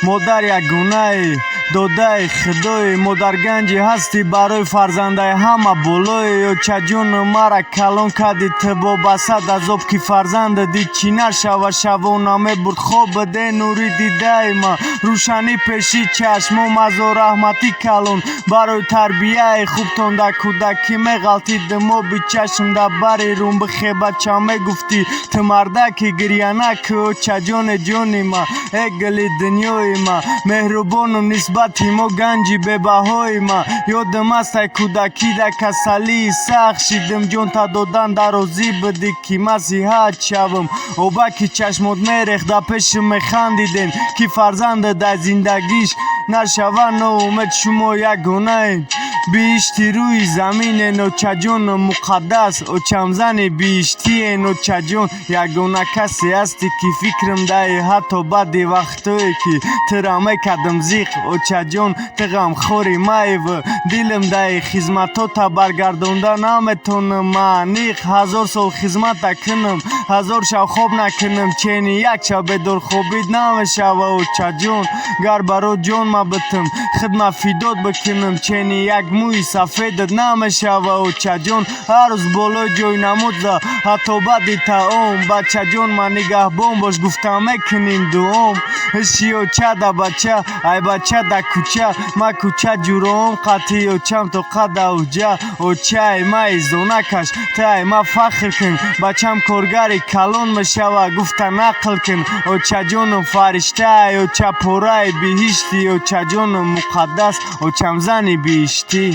модар ягонаи додаи худои модарганҷи ҳастӣ барои фарзандаи ҳама болои ёчаҷон мара калон карди табобасад азоб ки фарзанда дид чӣ нашава шавона мебурд хоб де нури дидаи ма рӯшанӣ пеши чашмом азо раҳмати калон барои тарбияи хубтон дар кӯдакӣ меғалтид моби чашм дар бари румбы хебача мегуфтӣ ту мардаки гирьянак ёчаҷоне ҷони ма э гули дунёи ма меҳрубону нисбати мо ганҷи бебаҳои ма ёдам аст ай кӯдакӣ дар касалии сахт шидим ҷонта додан дар розӣ будӣ ки масиҳат шавам обаки чашмот мерехт дар пеши механдидем ки фарзанда дар зиндагиш нашава ноумед шумо ягонаед биишти рӯи замине ночаҷон муқаддас очамзани бииштие ночаҷон ягона касе ҳастӣ ки фикрам даи ҳатто баъди вақтое ки тура мекардам зиқ очаҷон ту ғамхори маев дилам даи хизматота баргардонда наметонам маъниқ ҳазор сол хизмата кунам ҳазор шаб хоб накунам чени як шаб бедорхобид намешава очаҷон гар баро ҷон ма битам хидмат фидот бикунам чени як мӯи сафедат намешава очаҷон ҳар рӯз болои ҷойнамозда ҳатто баъди таом бачаҷон ма нигаҳбон бош гуфта мекунем дуом иши оча да бача ай бача да кӯча ма кӯча ҷуроом қатъи очам то қада уҷа очаи ма изонакаш ту ай ма фахр кун бачам коргари калон мешава гуфта нақл кун очаҷоном фариштаи очапораи биҳишти очаҷоном муқаддас очамзани бииштӣ